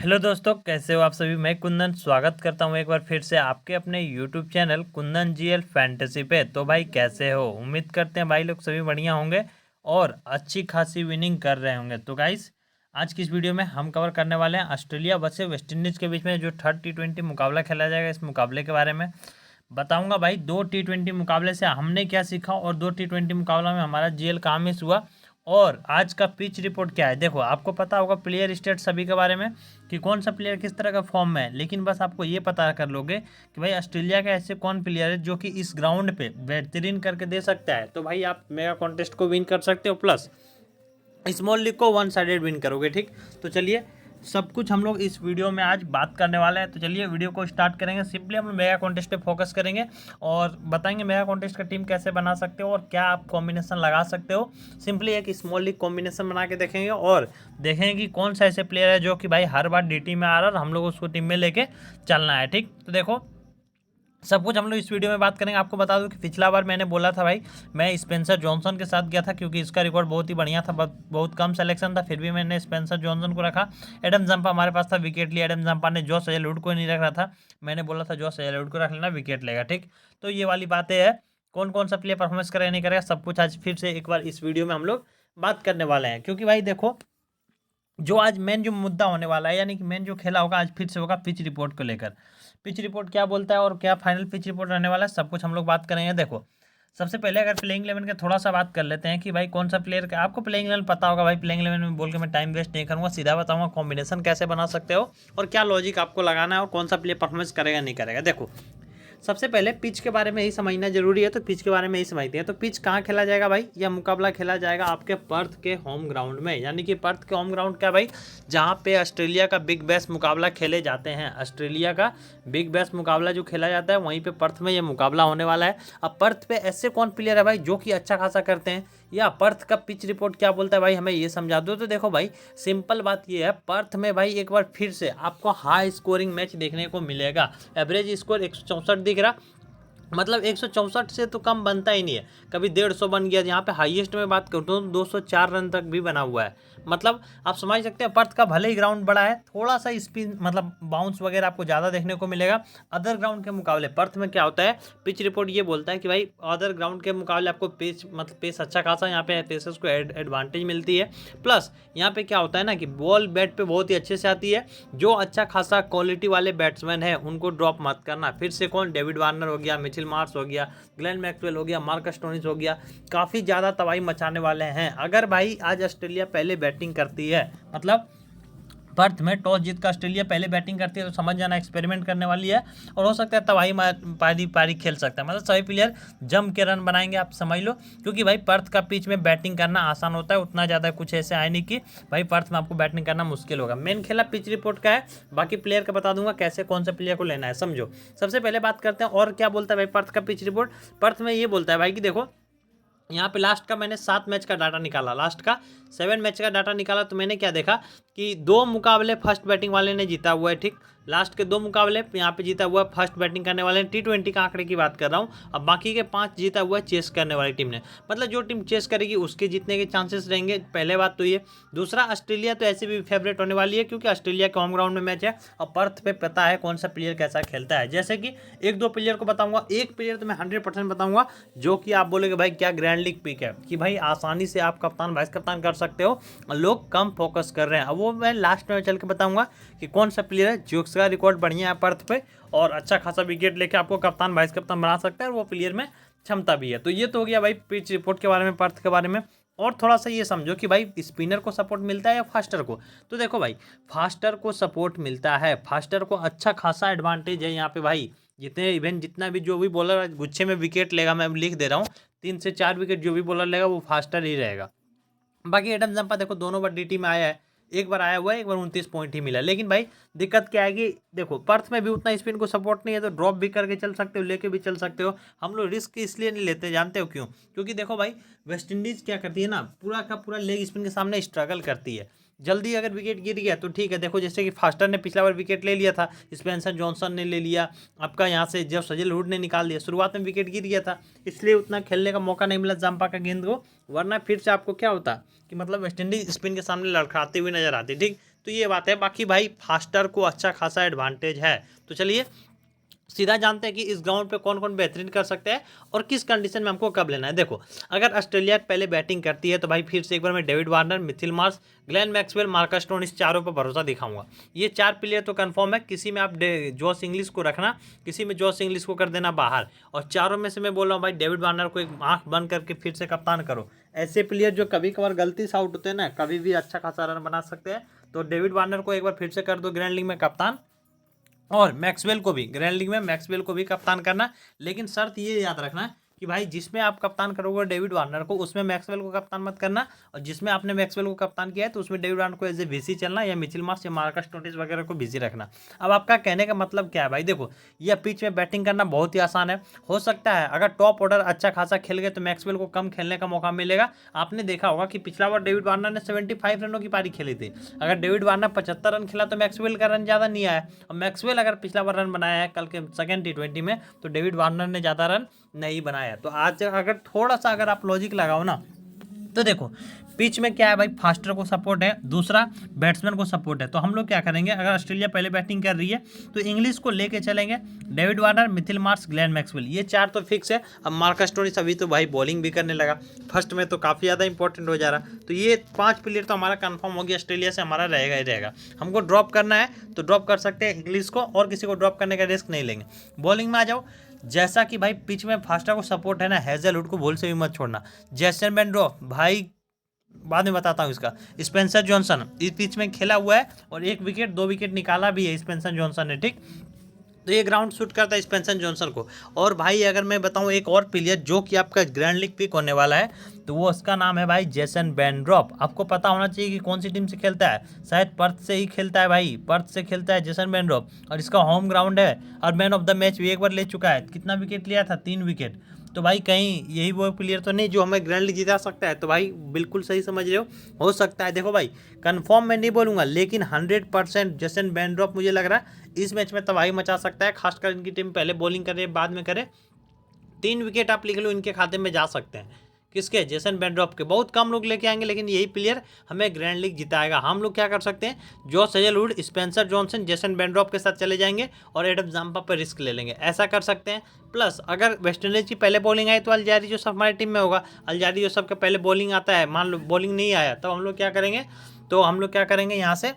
Hello दोस्तों, कैसे हो आप सभी। मैं कुंदन स्वागत करता हूं एक बार फिर से आपके अपने YouTube channel Kundan GL fantasy पे। तो भाई कैसे हो, उम्मीद करते हैं भाई लोग सभी बढ़िया होंगे और अच्छी खासी विनिंग कर रहे होंगे। तो गाइस, आज की इस वीडियो में हम कवर करने वाले हैं ऑस्ट्रेलिया वर्सेस वेस्ट इंडीज़ के बीच में जो थर्ड T20 मुकाबला खेला जाएगा। इस मुकाबले के बारे में बताऊंगा भाई। दो T20 मुकाबले से हमने क्या सीखा और दो T20 मुकाबला में हमारा जीएल कहाँ मिस हुआ और आज का पिच रिपोर्ट क्या है। देखो, आपको पता होगा प्लेयर स्टेट सभी के बारे में कि कौन सा प्लेयर किस तरह का फॉर्म में है, लेकिन बस आपको ये पता कर लोगे कि भाई ऑस्ट्रेलिया के ऐसे कौन प्लेयर है जो कि इस ग्राउंड पे बेहतरीन करके दे सकता है। तो भाई आप मेगा कॉन्टेस्ट को विन कर सकते हो, प्लस स्मॉल लीग को वन साइडेड विन करोगे। ठीक, तो चलिए सब कुछ हम लोग इस वीडियो में आज बात करने वाले हैं। तो चलिए वीडियो को स्टार्ट करेंगे। सिंपली हम लोग मेगा कॉन्टेस्ट पे फोकस करेंगे और बताएंगे मेगा कॉन्टेस्ट का टीम कैसे बना सकते हो और क्या आप कॉम्बिनेशन लगा सकते हो। सिंपली एक स्मॉल लीग कॉम्बिनेशन बना के देखेंगे और देखेंगे कि कौन सा ऐसे प्लेयर है जो कि भाई हर बार डीटी में आ रहा है और हम लोग उसको टीम में लेके चलना है। ठीक, तो देखो सब कुछ हम लोग इस वीडियो में बात करेंगे। आपको बता दूं कि पिछला बार मैंने बोला था भाई मैं स्पेंसर जॉनसन के साथ गया था क्योंकि इसका रिकॉर्ड बहुत ही बढ़िया था, बहुत कम सिलेक्शन था, फिर भी मैंने स्पेंसर जॉनसन को रखा। एडम जंपा हमारे पास था, विकेट लिया एडम जंपा ने। जॉस हेजलवुड को नहीं रख रहा था, मैंने बोला था जॉस हेजलवुड को रख लेना, विकेट लेगा। ठीक, तो ये वाली बातें है। कौन कौन सा प्लेयर परफॉर्मेंस करेगा नहीं करेगा सब कुछ आज फिर से एक बार इस वीडियो में हम लोग बात करने वाले हैं। क्योंकि भाई देखो, जो आज मेन जो मुद्दा होने वाला है, यानी कि मेन जो खेला होगा आज फिर से होगा पिच रिपोर्ट को लेकर। पिच रिपोर्ट क्या बोलता है और क्या फाइनल पिच रिपोर्ट रहने वाला है, सब कुछ हम लोग बात करेंगे। देखो, सबसे पहले अगर प्लेइंग 11 का थोड़ा सा बात कर लेते हैं कि भाई कौन सा प्लेयर का आपको प्लेइंग 11 पता होगा। भाई प्लेइंग 11 में बोल के मैं टाइम वेस्ट नहीं करूँगा, सीधा बताऊंगा कॉम्बिनेशन कैसे बना सकते हो और क्या लॉजिक आपको लगाना है और कौन सा प्लेयर परफॉर्मेंस करेगा नहीं करेगा। देखो, सबसे पहले पिच के बारे में ही समझना जरूरी है, तो पिच के बारे में ही समझते हैं। तो पिच कहाँ खेला जाएगा भाई, यह मुकाबला खेला जाएगा आपके पर्थ के होम ग्राउंड में। यानी कि पर्थ के होम ग्राउंड क्या भाई, जहाँ पे ऑस्ट्रेलिया का बिग बैश मुकाबला खेले जाते हैं। ऑस्ट्रेलिया का बिग बैश मुकाबला जो खेला जाता है वहीं पे पर्थ में ये मुकाबला होने वाला है। अब पर्थ पे ऐसे कौन प्लेयर है भाई जो कि अच्छा खासा करते हैं, या पर्थ का पिच रिपोर्ट क्या बोलता है भाई, हमें ये समझा दो। तो देखो भाई, सिंपल बात ये है, पर्थ में भाई एक बार फिर से आपको हाई स्कोरिंग मैच देखने को मिलेगा। एवरेज स्कोर 164 दिख रहा, मतलब 164 से तो कम बनता ही नहीं है। कभी 150 बन गया, यहाँ पे हाईएस्ट में बात करूँ तो 204 रन तक भी बना हुआ है। मतलब आप समझ सकते हैं पर्थ का भले ही ग्राउंड बड़ा है, थोड़ा सा स्पिन मतलब बाउंस वगैरह आपको ज़्यादा देखने को मिलेगा अदर ग्राउंड के मुकाबले। पर्थ में क्या होता है, पिच रिपोर्ट ये बोलता है कि भाई अदर ग्राउंड के मुकाबले आपको पेस मतलब पेस अच्छा खासा यहाँ पे पेसर्स को एडवांटेज मिलती है। प्लस यहाँ पे क्या होता है ना कि बॉल बैट पे बहुत ही अच्छे से आती है। जो अच्छा खासा क्वालिटी वाले बैट्समैन है उनको ड्रॉप मत करना। फिर से कौन, डेविड वार्नर हो गया, मिचेल मार्श हो गया, ग्लेन मैक्सवेल हो गया, मार्कस स्टोनिस हो गया, काफ़ी ज़्यादा तबाही मचाने वाले हैं। अगर भाई आज ऑस्ट्रेलिया पहले बैटिंग करती है, मतलब पर्थ में टॉस जीत कर ऑस्ट्रेलिया पहले बैटिंग करती है, तो समझ जाना एक्सपेरिमेंट करने वाली है और हो सकता है तबाही पारी पारी खेल सकता है। मतलब सभी प्लेयर जम के रन बनाएंगे, आप समझ लो। क्योंकि भाई पर्थ का पिच में बैटिंग करना आसान होता है, उतना ज़्यादा कुछ ऐसे आए नहीं कि भाई पर्थ में आपको बैटिंग करना मुश्किल होगा। मेन खेला पिच रिपोर्ट का है, बाकी प्लेयर का बता दूंगा कैसे कौन से प्लेयर को लेना है, समझो। सबसे पहले बात करते हैं और क्या बोलता है भाई पर्थ का पिच रिपोर्ट। पर्थ में ये बोलता है भाई कि देखो, यहाँ पे लास्ट का मैंने 7 मैच का डाटा निकाला, लास्ट का 7 मैच का डाटा निकाला, तो मैंने क्या देखा कि 2 मुकाबले फर्स्ट बैटिंग वाले ने जीता हुआ है। ठीक, लास्ट के 2 मुकाबले यहाँ पे जीता हुआ है फर्स्ट बैटिंग करने वाले ने। T20 का आंकड़े की बात कर रहा हूँ। अब बाकी के 5 जीता हुआ है चेस करने वाली टीम ने। मतलब जो टीम चेस करेगी उसके जीतने के चांसेस रहेंगे, पहले बात तो ये। दूसरा, ऑस्ट्रेलिया तो ऐसे भी फेवरेट होने वाली है क्योंकि ऑस्ट्रेलिया के होम ग्राउंड में मैच है और पर्थ पे पता है कौन सा प्लेयर कैसा खेलता है। जैसे कि 1-2 प्लेयर को बताऊंगा, एक प्लेयर तो मैं 100% बताऊंगा जो कि आप बोलोगे भाई क्या ग्रैंड लीग पिक है, कि भाई आसानी से आप कप्तान वाइस कप्तान कर सकते हो, लोग कम फोकस कर रहे हैं। अब वो मैं लास्ट में चल के बताऊंगा कि कौन सा प्लेयर है जो उसका रिकॉर्ड बढ़िया है पर्थ पे और अच्छा खासा विकेट लेके आपको कप्तान वाइस कप्तान बना सकता है और वो प्लेयर में क्षमता भी है। तो ये तो हो गया भाई पिच रिपोर्ट के बारे में, पर्थ के बारे में। और थोड़ा सा ये समझो कि भाई स्पिनर को सपोर्ट मिलता है या फास्टर को। तो देखो भाई, फास्टर को सपोर्ट मिलता है, फास्टर को अच्छा खासा एडवांटेज है यहाँ पे भाई। जितने इवेंट जितना भी जो भी बॉलर गुच्छे में विकेट लेगा, मैं लिख दे रहा हूँ, 3 से 4 विकेट जो भी बॉलर लेगा वो फास्टर ही रहेगा। बाकी एडम जंपा देखो दोनों बार डीटी में आया है, एक बार आया हुआ है, एक बार 29 पॉइंट ही मिला। लेकिन भाई दिक्कत क्या आएगी, देखो पर्थ में भी उतना स्पिन को सपोर्ट नहीं है, तो ड्रॉप भी करके चल सकते हो, लेके भी चल सकते हो। हम लोग रिस्क इसलिए नहीं लेते, जानते हो क्यों? क्योंकि देखो भाई, वेस्ट इंडीज क्या करती है ना, पूरा का पूरा लेग स्पिन के सामने स्ट्रगल करती है। जल्दी अगर विकेट गिर गया तो ठीक है, देखो जैसे कि फास्टर ने पिछला बार विकेट ले लिया था, स्पेंसर जॉनसन ने ले लिया, आपका यहाँ से जब हेजलवुड ने निकाल दिया, शुरुआत में विकेट गिर गया था इसलिए उतना खेलने का मौका नहीं मिला जंपा का गेंद को, वरना फिर से आपको क्या होता कि मतलब वेस्ट इंडीज स्पिन के सामने लड़खड़ाते हुए नजर आती। ठीक, तो ये बात है। बाकी भाई फास्टर को अच्छा खासा एडवांटेज है। तो चलिए सीधा जानते हैं कि इस ग्राउंड पे कौन कौन बेहतरीन कर सकते हैं और किस कंडीशन में हमको कब लेना है। देखो, अगर ऑस्ट्रेलिया पहले बैटिंग करती है तो भाई फिर से एक बार मैं David Warner, Mitchell Marsh, Glenn Maxwell, Marcus stone, इस चारों पर भरोसा दिखाऊंगा। ये 4 प्लेयर तो कंफर्म है। किसी में आप जॉस इंग्लिश को रखना, किसी में जॉस इंग्लिश को कर देना बाहर, और चारों में से मैं बोल रहा हूँ भाई डेविड वार्नर को एक आंख बंद करके फिर से कप्तान करो। ऐसे प्लेयर जो कभी कभार गलती से आउट होते हैं ना, कभी भी अच्छा खासा रन बना सकते हैं। तो डेविड वार्नर को एक बार फिर से कर दो ग्रैंड लीग में कप्तान, और मैक्सवेल को भी ग्रैंड लीग में मैक्सवेल को भी कप्तान करना। लेकिन शर्त ये याद रखना कि भाई जिसमें आप कप्तान करोगे डेविड वार्नर को, उसमें मैक्सवेल को कप्तान मत करना, और जिसमें आपने मैक्सवेल को कप्तान किया है तो उसमें डेविड वार्नर को एज ए वीसी चलना, या मिचेल मार्श या मार्कस स्टोनिस वगैरह को वीसी रखना। अब आपका कहने का मतलब क्या है भाई? देखो, यह पिच में बैटिंग करना बहुत ही आसान है। हो सकता है अगर टॉप ऑर्डर अच्छा खासा खेल गए तो मैक्सवेल को कम खेलने का मौका मिलेगा। आपने देखा होगा कि पिछला बार डेविड वार्नर ने 75 रनों की पारी खेली थी। अगर डेविड वार्नर 75 रन खेला तो मैक्सवेल का रन ज़्यादा नहीं आया, और मैक्सवेल अगर पिछला बार रन बनाया है कल के सेकंड T20 में, तो डेविड वार्नर ने ज़्यादा रन नहीं बनाया। तो आज अगर थोड़ा सा अगर आप लॉजिक लगाओ ना, तो देखो पिच में क्या है भाई, फास्टर को सपोर्ट है, दूसरा बैट्समैन को सपोर्ट है। तो हम लोग क्या करेंगे, अगर ऑस्ट्रेलिया पहले बैटिंग कर रही है तो इंग्लिश को लेके चलेंगे, David Warner, Mitchell Marsh, Glenn Maxwell, ये 4 तो फिक्स है। अब मार्कस स्टोनिस अभी तो भाई बॉलिंग भी करने लगा, फर्स्ट में तो काफ़ी ज़्यादा इंपॉर्टेंट हो जा रहा। तो ये 5 प्लेयर तो हमारा कंफर्म हो गया, ऑस्ट्रेलिया से हमारा रहेगा ही रहेगा। हमको ड्रॉप करना है तो ड्रॉप कर सकते हैं इंग्लिश को, और किसी को ड्रॉप करने का रिस्क नहीं लेंगे। बॉलिंग में आ जाओ, जैसा कि भाई पिच में फास्टर को सपोर्ट है ना, हेजलवुड को भूल से भी मत छोड़ना। जेसन बेंड्रॉफ भाई बाद में बताता हूँ इसका। स्पेंसर जॉनसन इस पिच में खेला हुआ है और 1 विकेट 2 विकेट निकाला भी है स्पेंसर जॉनसन ने, ठीक। तो ये ग्राउंड शूट करता है स्पेंसर जॉनसन को। और भाई अगर मैं बताऊं एक और प्लेयर जो कि आपका ग्रैंड लीग पिक होने वाला है, तो वो उसका नाम है भाई जेसन बेंड्रॉप। आपको पता होना चाहिए कि कौन सी टीम से खेलता है, शायद पर्थ से ही खेलता है भाई, पर्थ से खेलता है जेसन बेंड्रॉप, और इसका होम ग्राउंड है। और मैन ऑफ द मैच भी एक बार ले चुका है। कितना विकेट लिया था? 3 विकेट। तो भाई कहीं यही वो प्लेयर तो नहीं जो हमें ग्रैंड लीग जिता सकता है? तो भाई बिल्कुल सही समझ रहे हो सकता है। देखो भाई कंफर्म मैं नहीं बोलूँगा, लेकिन 100% जेसन बेंड्रॉप मुझे लग रहा है इस मैच में तबाही मचा सकता है। खासकर इनकी टीम पहले बॉलिंग करे बाद में करे, 3 विकेट आप लिख लो इनके खाते में जा सकते हैं। किसके? जेसन बेंड्रॉप के। बहुत कम लोग लेके आएंगे, लेकिन यही प्लेयर हमें ग्रैंड लीग जिताएगा। हम लोग क्या कर सकते हैं, Josh Hazlewood, Spencer Johnson, Jason Behrendorff के साथ चले जाएंगे और एडम जाम्पा पर रिस्क ले लेंगे, ऐसा कर सकते हैं। प्लस अगर वेस्ट इंडीज की पहले बॉलिंग आई तो अल्जारी जोसेफ हमारी टीम में होगा। अल्जारी जोसेफ का पहले बॉलिंग आता है, मान लो बॉलिंग नहीं आया, तो हम लोग क्या करेंगे, यहाँ से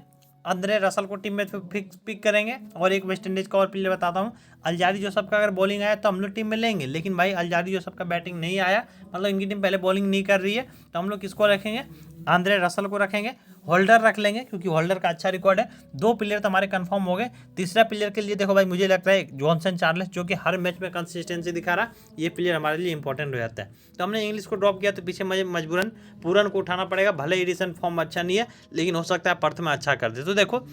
अंद्रे रसल को टीम में फिक्स पिक करेंगे। और एक वेस्ट इंडीज़ का और प्लेयर बताता हूँ, अल्जारी जोसेफ का अगर बॉलिंग आया तो हम लोग टीम में लेंगे। लेकिन भाई अल्जारी जोसेफ का बैटिंग नहीं आया, मतलब इनकी टीम पहले बॉलिंग नहीं कर रही है, तो हम लोग किसको रखेंगे, आंद्रे रसल को रखेंगे। होल्डर रख लेंगे क्योंकि होल्डर का अच्छा रिकॉर्ड है। 2 प्लेयर तो हमारे कंफर्म हो गए। तीसरा प्लेयर के लिए देखो भाई मुझे लगता है जॉनसन चार्ल्स, जो कि हर मैच में कंसिस्टेंसी दिखा रहा, ये प्लेयर हमारे लिए इंपॉर्टेंट हो जाता है। तो हमने इंग्लिश को ड्रॉप किया तो पीछे मुझे मजबूरन पूरन को उठाना पड़ेगा। भले ही रिसेंट फॉर्म अच्छा नहीं है, लेकिन हो सकता है पर्थ में अच्छा कर दे। तो देखो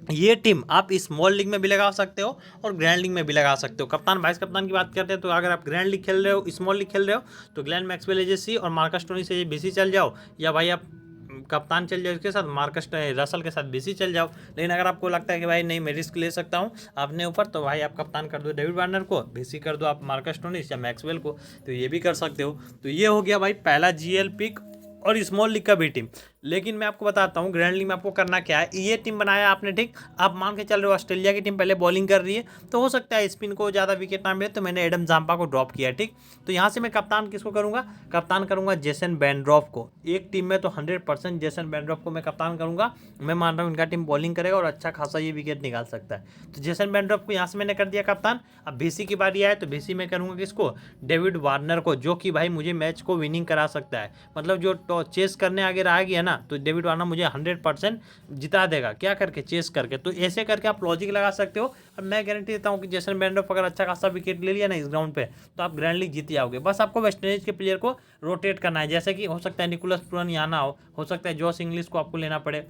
ये टीम आप स्मॉल लीग में भी लगा सकते हो और ग्रैंड लीग में भी लगा सकते हो। कप्तान वाइस कप्तान की बात करते हैं तो अगर आप ग्रैंड लीग खेल रहे हो, स्मॉल लीग खेल रहे हो, तो ग्लेन मैक्सवेल एजेसी और मार्कस स्टोनिस से बीसी चल जाओ, या भाई आप कप्तान चल जाओ इसके साथ, मार्कस रसल के साथ बीसी चल जाओ। लेकिन अगर आपको लगता है कि भाई नहीं मैं रिस्क ले सकता हूँ अपने ऊपर, तो भाई आप कप्तान कर दो डेविड वार्नर को, बीसी कर दो आप मार्कस स्टोनिस या मैक्सवेल को, तो ये भी कर सकते हो। तो ये हो गया भाई पहला जीएल पिक और स्मॉल लीग का भी टीम। लेकिन मैं आपको बताता हूँ ग्रैंड लीग में आपको करना क्या है। ये टीम बनाया आपने, ठीक। आप मान के चल रहे हो ऑस्ट्रेलिया की टीम पहले बॉलिंग कर रही है, तो हो सकता है स्पिन को ज़्यादा विकेट ना मिले, तो मैंने एडम जाम्पा को ड्रॉप किया, ठीक। तो यहाँ से मैं कप्तान किसको करूँगा, कप्तान करूँगा जेसन बेंड्रॉफ को। एक टीम में तो 100% जेसन बेंड्रॉफ को मैं कप्तान करूँगा। मैं मान रहा हूँ इनका टीम बॉलिंग करेगा और अच्छा खासा ये विकेट निकाल सकता है। तो जेसन बेंड्रॉफ को यहाँ से मैंने कर दिया कप्तान। अब बीसी की बारी आए तो बीसी में करूँगा किसको, डेविड वार्नर को, जो कि भाई मुझे मैच को विनिंग करा सकता है। मतलब जो चेस करने आगे रह गया ना, तो डेविड वार्नर मुझे 100% जिता देगा। क्या करके, चेस करके। तो ऐसे करके आप लॉजिक लगा सकते हो। और मैं गारंटी देता हूँ कि जेसन बेंड्रॉफ अगर अच्छा खासा विकेट ले लिया ना इस ग्राउंड पे, तो आप ग्रैंड लीग जीत जाओगे। बस आपको वेस्ट इंडीज के प्लेयर को रोटेट करना है। जैसे कि हो सकता है निकोलस पूरन यहाँ ना हो सकता है जॉस इंग्लिश को आपको लेना पड़े,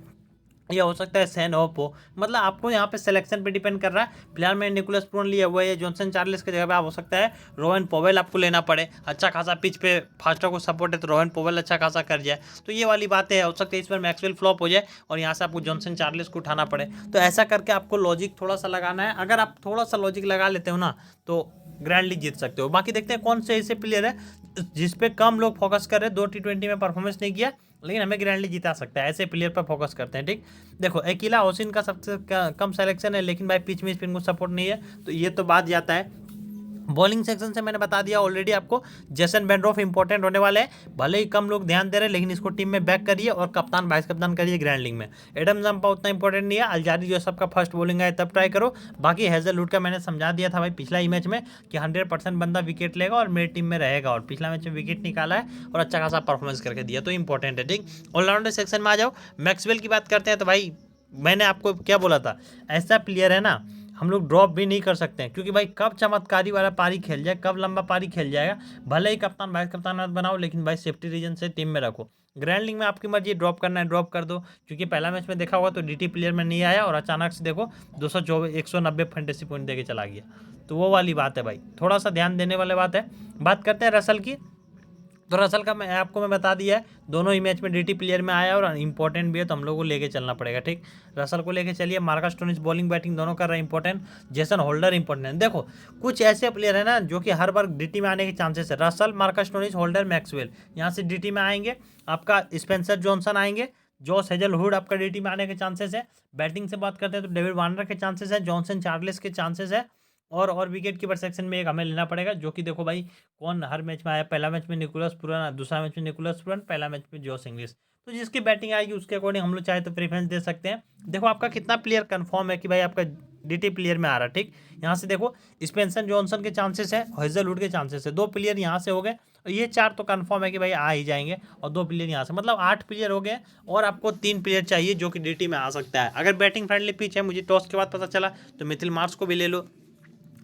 या हो सकता है सैन होप हो। मतलब आपको यहाँ पे सिलेक्शन पे डिपेंड कर रहा है। फिलहाल मैं निकोलस पूरन लिया हुआ है, या जॉनसन चार्ल्स की जगह पे आप हो सकता है रोहन पोवेल आपको लेना पड़े। अच्छा खासा पिच पे फास्टर को सपोर्ट है तो रोहन पोवेल अच्छा खासा कर जाए। तो ये वाली बातें है, हो सकता है इस पर मैक्सवेल फ्लॉप हो जाए और यहाँ से आपको जॉनसन चार्ल्स को उठाना पड़े। तो ऐसा करके आपको लॉजिक थोड़ा सा लगाना है। अगर आप थोड़ा सा लॉजिक लगा लेते हो ना, तो ग्रैंड लीग जीत सकते हो। बाकी देखते हैं कौन से ऐसे प्लेयर है जिस पे कम लोग फोकस कर रहे हैं, 2 T20 में परफॉर्मेंस नहीं किया, लेकिन हमें ग्रैंड लीग जिता सकता है। ऐसे प्लेयर पर फोकस करते हैं, ठीक। देखो अकेला ओसिन का सबसे कम सिलेक्शन है, लेकिन भाई पिच में स्पिन को सपोर्ट नहीं है, तो ये तो बात जाता है। बॉलिंग सेक्शन से मैंने बता दिया ऑलरेडी आपको, जेसन बेंड्रोफ इंपॉर्टेंट होने वाले हैं। भले ही कम लोग ध्यान दे रहे हैं, लेकिन इसको टीम में बैक करिए और कप्तान वाइस कप्तान करिए ग्रैंड लीग में। एडम जंपा उतना इंपॉर्टेंट नहीं है, अलजारी जो सबका फर्स्ट बॉलिंग आए तब ट्राई करो। बाकी हेजलवुड का मैंने समझा दिया था भाई पिछला ही मैच में कि 100% बंदा विकेट लेगा और मेरी टीम में रहेगा, और पिछला मैच में विकेट निकाला है और अच्छा खासा परफॉर्मेंस करके दिया, तो इंपॉर्टेंट है, ठीक। ऑलराउंडर सेक्शन में आ जाओ, मैक्सवेल की बात करते हैं। तो भाई मैंने आपको क्या बोला था, ऐसा प्लेयर है ना, हम लोग ड्रॉप भी नहीं कर सकते हैं, क्योंकि भाई कब चमत्कारी वाला पारी खेल जाए, कब लंबा पारी खेल जाएगा। भले ही कप्तान वाइस कप्तान मत बनाओ, लेकिन भाई सेफ्टी रीजन से टीम में रखो। ग्रैंड लीग में आपकी मर्जी, ड्रॉप करना है ड्रॉप कर दो, क्योंकि पहला मैच में देखा होगा तो डीटी प्लेयर में नहीं आया और अचानक से देखो 190 फैंटेसी पॉइंट देके चला गया, तो वो वाली बात है भाई, थोड़ा सा ध्यान देने वाली बात है। बात करते हैं रसल की, तो रसल का मैं बता दिया है, दोनों ही मैच में डीटी प्लेयर में आया और इंपॉर्टेंट भी है, तो हम लोग को लेके चलना पड़ेगा, ठीक। रसल को लेके चलिए। मार्कस स्टोनिस बॉलिंग बैटिंग दोनों कर रहे हैं इंपॉर्टेंट। Jason holder important. देखो कुछ ऐसे प्लेयर है ना जो कि हर बार डीटी में आने के चांसेस है, Russell, Marcus Stoinis, holder, Maxwell, यहाँ से डीटी में आएंगे। आपका स्पेंसर जॉनसन आएंगे, जॉस हेजलवुड आपका डीटी में आने के चांसेस है। बैटिंग से बात करते हैं तो डेविड वार्नर के चांसेस है, जॉनसन चार्ल्स के चांसेस है, और विकेट कीपर सेक्शन में एक हमें लेना पड़ेगा, जो कि देखो भाई कौन हर मैच में आया, पहला मैच में निकोलस पुरन, दूसरा मैच में निकोलस पुरन, पहला मैच में जॉस इंग्लिश। तो जिसकी बैटिंग आएगी उसके अकॉर्डिंग हम लोग चाहे तो प्रेफरेंस दे सकते हैं। देखो आपका कितना प्लेयर कंफर्म है कि भाई आपका डीटी प्लेयर में आ रहा है, ठीक। यहाँ से देखो स्पेंसर जॉनसन के चांसेस है, हेजलवुड के चांसेस है, 2 प्लेयर यहाँ से हो गए, और ये 4 तो कंफर्म है कि भाई आ ही जाएंगे, और 2 प्लेयर यहाँ से, मतलब 8 प्लेयर हो गए, और आपको 3 प्लेयर चाहिए जो कि डीटी में आ सकता है। अगर बैटिंग फ्रेंडली पिच है, मुझे टॉस के बाद पता चला, तो मिथिल मार्श को भी ले लो,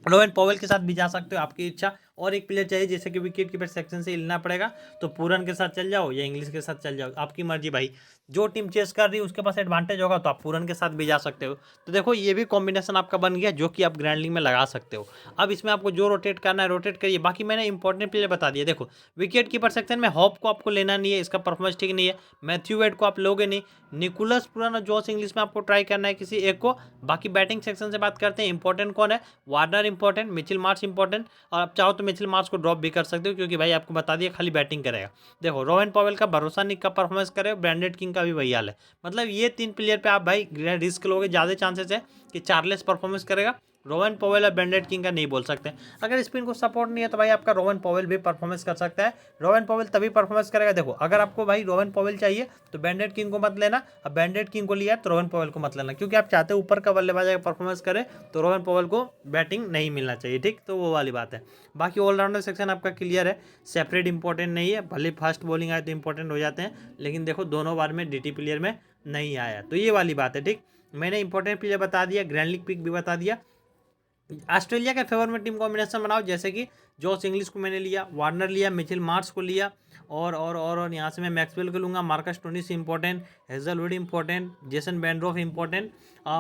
रोहन पॉवेल के साथ भी जा सकते हो, आपकी इच्छा। और एक प्लेयर चाहिए जैसे कि विकेट कीपर सेक्शन से लेना पड़ेगा, तो पूरन के साथ चल जाओ या इंग्लिश के साथ चल जाओ, आपकी मर्जी भाई। जो टीम चेस कर रही है उसके पास एडवांटेज होगा, तो आप पूरन के साथ भी जा सकते हो। तो देखो ये भी कॉम्बिनेशन आपका बन गया, जो कि आप ग्रैंड लीग में लगा सकते हो। अब इसमें आपको जो रोटेट करना है रोटेट करिए। बाकी मैंने इंपॉर्टेंट प्लेयर बता दिया। देखो विकेट कीपर सेक्शन में हॉप को आपको लेना नहीं है, इसका परफॉर्मेंस ठीक नहीं है। मैथ्यू वेड को आप लोगे नहीं। निकोलस पुरन और जॉस इंग्लिश में आपको ट्राई करना है किसी एक को। बाकी बैटिंग सेक्शन से बात करते हैं, इंपॉर्टेंट कौन है, Warner important, Mitchell Marsh important, और आप चाहो तो मिचेल मार्श को ड्रॉप भी कर सकते हो, क्योंकि भाई आपको बता दिया खाली बैटिंग करेगा। देखो रोहन पॉवेल का भरोसा नहीं, कब परफॉर्मेंस करे, ब्रैंडेड किंग का भी वही हाल है। मतलब ये 3 प्लेयर पे आप भाई रिस्क लोगे, ज़्यादा चांसेस है कि चार्ल्स परफॉर्मेंस करेगा। रोहन पॉवेल और ब्रैंडेड किंग का नहीं बोल सकते। अगर स्पिन को सपोर्ट नहीं है तो भाई आपका रोहन पॉवेल भी परफॉर्मेंस कर सकता है। रोहन पॉवेल तभी परफॉर्मेंस करेगा, देखो अगर आपको भाई रोहन पॉवेल चाहिए तो ब्रैंडेड किंग को मत लेना, अब ब्रैंडेड किंग को लिया तो रोहन पॉवेल को मत लेना, क्योंकि आप चाहते हो ऊपर का बल्लेबाज अगर परफॉर्मेंस करे तो रोहन पॉवेल को बैटिंग नहीं मिलना चाहिए, ठीक। तो वो वाली बात है। बाकी ऑलराउंडर सेक्शन आपका क्लियर है, सेपरेट इंपॉर्टेंट नहीं है, भले फर्स्ट बॉलिंग आए तो इंपॉर्टेंट हो जाते हैं, लेकिन देखो दोनों बार में डीटी प्लेयर में नहीं आया, तो ये वाली बात है, ठीक। मैंने इंपॉर्टेंट प्लेयर बता दिया, ग्रैंड लीग पिक भी बता दिया। ऑस्ट्रेलिया के फेवर में टीम कॉम्बिनेशन बनाओ, जैसे कि जॉस इंग्लिश को मैंने लिया, वार्नर लिया, मिचेल मार्श को लिया, और यहाँ से मैं मैक्सवेल को लूँगा, Marcus Stoinis important, Hazlewood important, Jason Behrendorff important.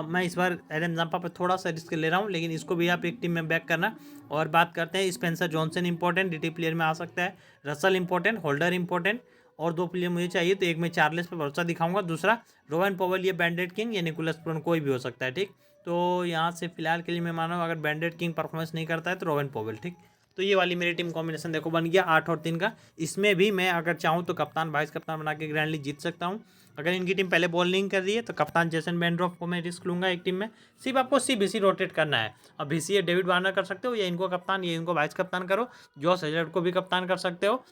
मैं इस बार एडम जंपा पर थोड़ा सा रिस्क ले रहा हूँ, लेकिन इसको भी आप एक टीम में बैक करना। और बात करते हैं Spencer Johnson important, DT player में आ सकता है, रसल इंपॉर्टेंट, होल्डर इंपॉर्टेंट, और 2 प्लेयर मुझे चाहिए, तो एक मैं चार्ल्स पर भरोसा दिखाऊंगा, दूसरा रोहन पॉवेल या ब्रैंडेड किंग या निकोलस पुरन, कोई भी हो सकता है, ठीक। तो यहाँ से फिलहाल के लिए मैं मानो अगर ब्रैंडेड किंग परफॉर्मेंस नहीं करता है तो रोहन पॉवेल, ठीक। तो ये वाली मेरी टीम कॉम्बिनेशन देखो बन गया 8 और 3 का। इसमें भी मैं अगर चाहूँ तो कप्तान वाइस कप्तान बना के ग्रैंड लीग जीत सकता हूँ। अगर इनकी टीम पहले बॉलिंग कर रही है तो कप्तान जेसन बेंड्रोफ को मैं रिस्क लूँगा एक टीम में। सिर्फ आपको CBC रोटेट करना है। अब BC डेविड वार्नर कर सकते हो, या इनको कप्तान या इनको वाइस कप्तान करो, जॉस हेजलवुड को भी कप्तान कर सकते हो,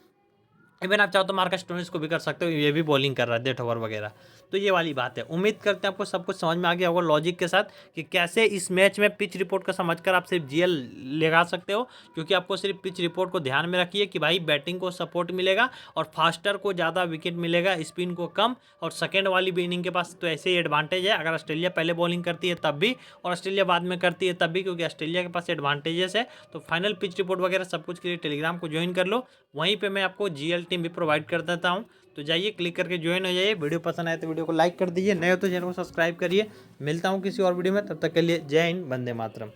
इवन आप चाहो तो मार्कस स्टोनिस को भी कर सकते हो, ये भी बॉलिंग कर रहा है, डेथ ओवर वगैरह। तो ये वाली बात है। उम्मीद करते हैं आपको सब कुछ समझ में आ गया होगा लॉजिक के साथ कि कैसे इस मैच में पिच रिपोर्ट का समझकर आप सिर्फ GL लगा सकते हो, क्योंकि आपको सिर्फ पिच रिपोर्ट को ध्यान में रखिए कि भाई बैटिंग को सपोर्ट मिलेगा और फास्टर को ज़्यादा विकेट मिलेगा, स्पिन को कम, और सेकेंड वाली इनिंग के पास तो ऐसे ही एडवांटेज है। अगर ऑस्ट्रेलिया पहले बॉलिंग करती है तब भी, और ऑस्ट्रेलिया बाद में करती है तब भी, क्योंकि ऑस्ट्रेलिया के पास एडवांटेजेस है। तो फाइनल पिच रिपोर्ट वगैरह सब कुछ के लिए टेलीग्राम को ज्वाइन कर लो, वहीं पर मैं आपको GL टीम भी प्रोवाइड कर देता हूँ। तो जाइए क्लिक करके ज्वाइन हो जाइए। वीडियो पसंद आए तो वीडियो को लाइक कर दीजिए, नए हो तो चैनल को सब्सक्राइब करिए। मिलता हूँ किसी और वीडियो में, तब तक के लिए जय हिंद, वंदे मातरम।